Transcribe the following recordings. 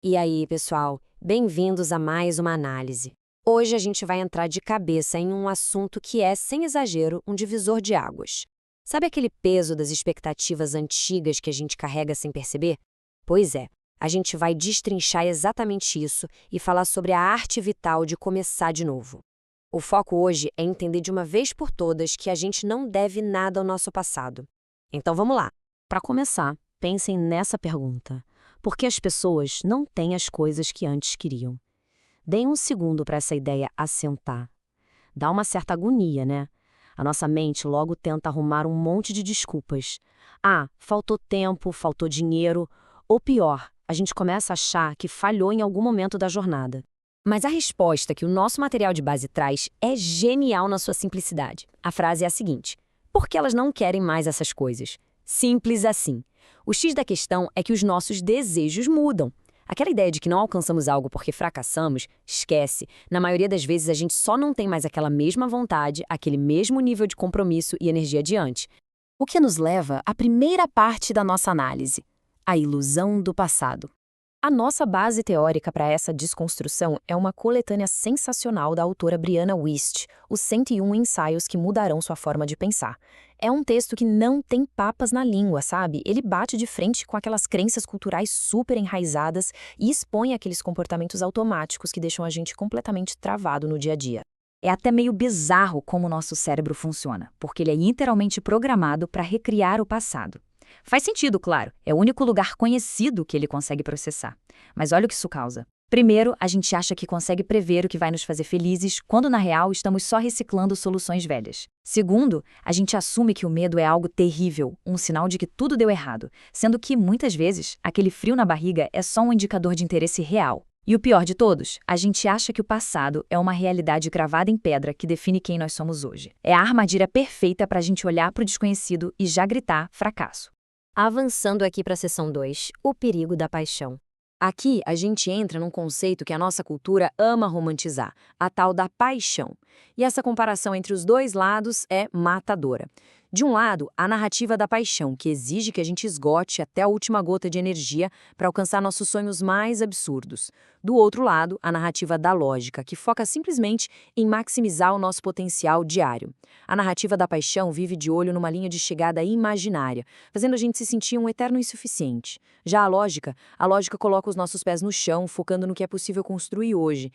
E aí, pessoal, bem-vindos a mais uma análise. Hoje a gente vai entrar de cabeça em um assunto que é, sem exagero, um divisor de águas. Sabe aquele peso das expectativas antigas que a gente carrega sem perceber? Pois é, a gente vai destrinchar exatamente isso e falar sobre a arte vital de começar de novo. O foco hoje é entender de uma vez por todas que a gente não deve nada ao nosso passado. Então vamos lá. Para começar, pensem nessa pergunta. Por que as pessoas não têm as coisas que antes queriam? Deem um segundo para essa ideia assentar. Dá uma certa agonia, né? A nossa mente logo tenta arrumar um monte de desculpas. Ah, faltou tempo, faltou dinheiro. Ou pior, a gente começa a achar que falhou em algum momento da jornada. Mas a resposta que o nosso material de base traz é genial na sua simplicidade. A frase é a seguinte: por que elas não querem mais essas coisas? Simples assim. O X da questão é que os nossos desejos mudam. Aquela ideia de que não alcançamos algo porque fracassamos, esquece. Na maioria das vezes a gente só não tem mais aquela mesma vontade, aquele mesmo nível de compromisso e energia adiante. O que nos leva à primeira parte da nossa análise: a ilusão do passado. A nossa base teórica para essa desconstrução é uma coletânea sensacional da autora Brianna Wiest, Os 101 Ensaios que Mudarão Sua Forma de Pensar. É um texto que não tem papas na língua, sabe? Ele bate de frente com aquelas crenças culturais super enraizadas e expõe aqueles comportamentos automáticos que deixam a gente completamente travado no dia a dia. É até meio bizarro como o nosso cérebro funciona, porque ele é literalmente programado para recriar o passado. Faz sentido, claro. É o único lugar conhecido que ele consegue processar. Mas olha o que isso causa. Primeiro, a gente acha que consegue prever o que vai nos fazer felizes, quando na real estamos só reciclando soluções velhas. Segundo, a gente assume que o medo é algo terrível, um sinal de que tudo deu errado, sendo que, muitas vezes, aquele frio na barriga é só um indicador de interesse real. E o pior de todos, a gente acha que o passado é uma realidade gravada em pedra que define quem nós somos hoje. É a armadilha perfeita para a gente olhar para o desconhecido e já gritar fracasso. Avançando aqui para a seção 2, o perigo da paixão. Aqui a gente entra num conceito que a nossa cultura ama romantizar, a tal da paixão. E essa comparação entre os dois lados é matadora. De um lado, a narrativa da paixão, que exige que a gente esgote até a última gota de energia para alcançar nossos sonhos mais absurdos. Do outro lado, a narrativa da lógica, que foca simplesmente em maximizar o nosso potencial diário. A narrativa da paixão vive de olho numa linha de chegada imaginária, fazendo a gente se sentir um eterno insuficiente. Já a lógica coloca os nossos pés no chão, focando no que é possível construir hoje.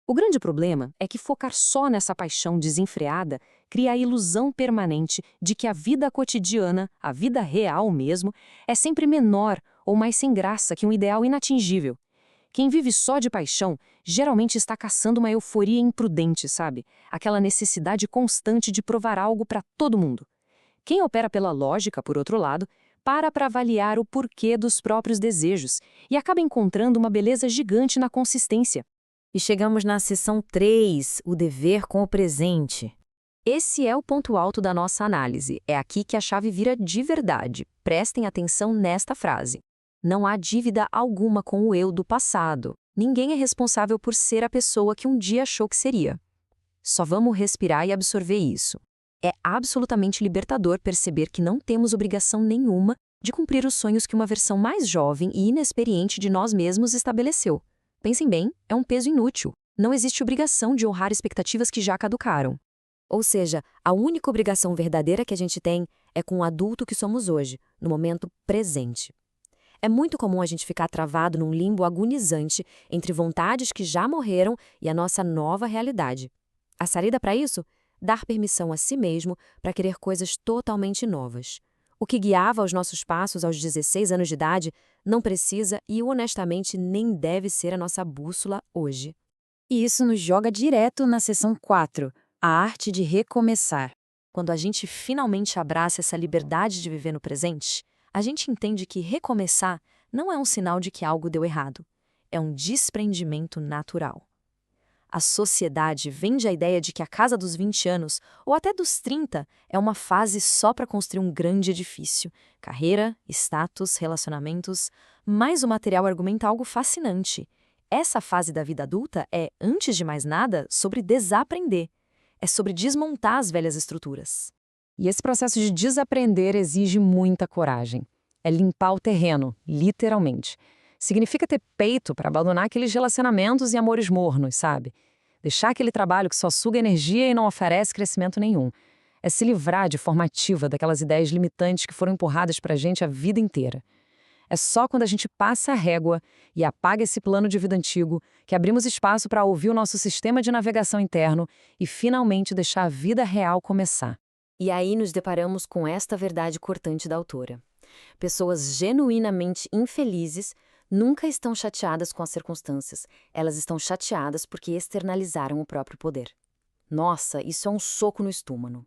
O grande problema é que focar só nessa paixão desenfreada cria a ilusão permanente de que a vida cotidiana, a vida real mesmo, é sempre menor ou mais sem graça que um ideal inatingível. Quem vive só de paixão geralmente está caçando uma euforia imprudente, sabe? Aquela necessidade constante de provar algo para todo mundo. Quem opera pela lógica, por outro lado, para avaliar o porquê dos próprios desejos e acaba encontrando uma beleza gigante na consistência. E chegamos na seção 3, o dever com o presente. Esse é o ponto alto da nossa análise. É aqui que a chave vira de verdade. Prestem atenção nesta frase. Não há dívida alguma com o eu do passado. Ninguém é responsável por ser a pessoa que um dia achou que seria. Só vamos respirar e absorver isso. É absolutamente libertador perceber que não temos obrigação nenhuma de cumprir os sonhos que uma versão mais jovem e inexperiente de nós mesmos estabeleceu. Pensem bem, é um peso inútil. Não existe obrigação de honrar expectativas que já caducaram. Ou seja, a única obrigação verdadeira que a gente tem é com o adulto que somos hoje, no momento presente. É muito comum a gente ficar travado num limbo agonizante entre vontades que já morreram e a nossa nova realidade. A saída para isso? Dar permissão a si mesmo para querer coisas totalmente novas. O que guiava os nossos passos aos 16 anos de idade não precisa e, honestamente, nem deve ser a nossa bússola hoje. E isso nos joga direto na seção 4, a arte de recomeçar. Quando a gente finalmente abraça essa liberdade de viver no presente, a gente entende que recomeçar não é um sinal de que algo deu errado. É um desprendimento natural. A sociedade vende a ideia de que a casa dos 20 anos, ou até dos 30, é uma fase só para construir um grande edifício. Carreira, status, relacionamentos. Mas o material argumenta algo fascinante. Essa fase da vida adulta é, antes de mais nada, sobre desaprender. É sobre desmontar as velhas estruturas. E esse processo de desaprender exige muita coragem. É limpar o terreno, literalmente. Significa ter peito para abandonar aqueles relacionamentos e amores mornos, sabe? Deixar aquele trabalho que só suga energia e não oferece crescimento nenhum. É se livrar de forma ativa daquelas ideias limitantes que foram empurradas pra gente a vida inteira. É só quando a gente passa a régua e apaga esse plano de vida antigo que abrimos espaço para ouvir o nosso sistema de navegação interno e finalmente deixar a vida real começar. E aí nos deparamos com esta verdade cortante da autora. Pessoas genuinamente infelizes nunca estão chateadas com as circunstâncias. Elas estão chateadas porque externalizaram o próprio poder. Nossa, isso é um soco no estômago.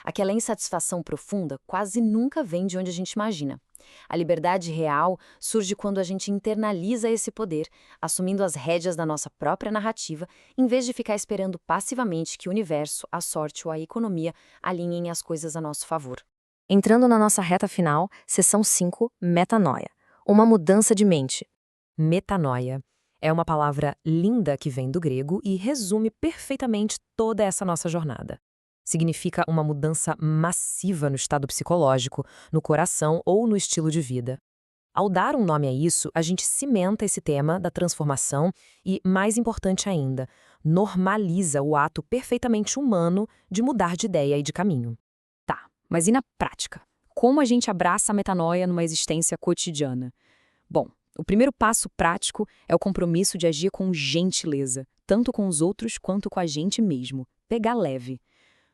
Aquela insatisfação profunda quase nunca vem de onde a gente imagina. A liberdade real surge quando a gente internaliza esse poder, assumindo as rédeas da nossa própria narrativa, em vez de ficar esperando passivamente que o universo, a sorte ou a economia alinhem as coisas a nosso favor. Entrando na nossa reta final, seção 5, metanoia. Uma mudança de mente. Metanoia é uma palavra linda que vem do grego e resume perfeitamente toda essa nossa jornada. Significa uma mudança massiva no estado psicológico, no coração ou no estilo de vida. Ao dar um nome a isso, a gente cimenta esse tema da transformação e, mais importante ainda, normaliza o ato perfeitamente humano de mudar de ideia e de caminho. Tá, mas e na prática? Como a gente abraça a metanoia numa existência cotidiana? Bom, o primeiro passo prático é o compromisso de agir com gentileza, tanto com os outros quanto com a gente mesmo. Pegar leve.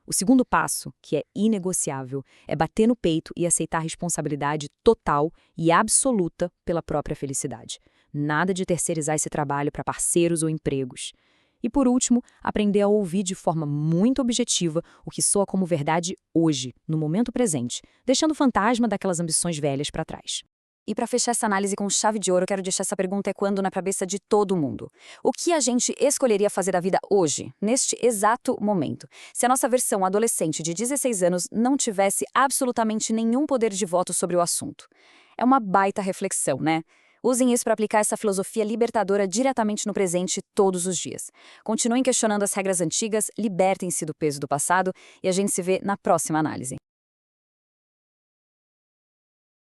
O segundo passo, que é inegociável, é bater no peito e aceitar responsabilidade total e absoluta pela própria felicidade. Nada de terceirizar esse trabalho para parceiros ou empregos. E por último, aprender a ouvir de forma muito objetiva o que soa como verdade hoje, no momento presente, deixando o fantasma daquelas ambições velhas para trás. E para fechar essa análise com chave de ouro, eu quero deixar essa pergunta ecoando na cabeça de todo mundo. O que a gente escolheria fazer da vida hoje, neste exato momento, se a nossa versão adolescente de 16 anos não tivesse absolutamente nenhum poder de voto sobre o assunto? É uma baita reflexão, né? Usem isso para aplicar essa filosofia libertadora diretamente no presente todos os dias. Continuem questionando as regras antigas, libertem-se do peso do passado e a gente se vê na próxima análise.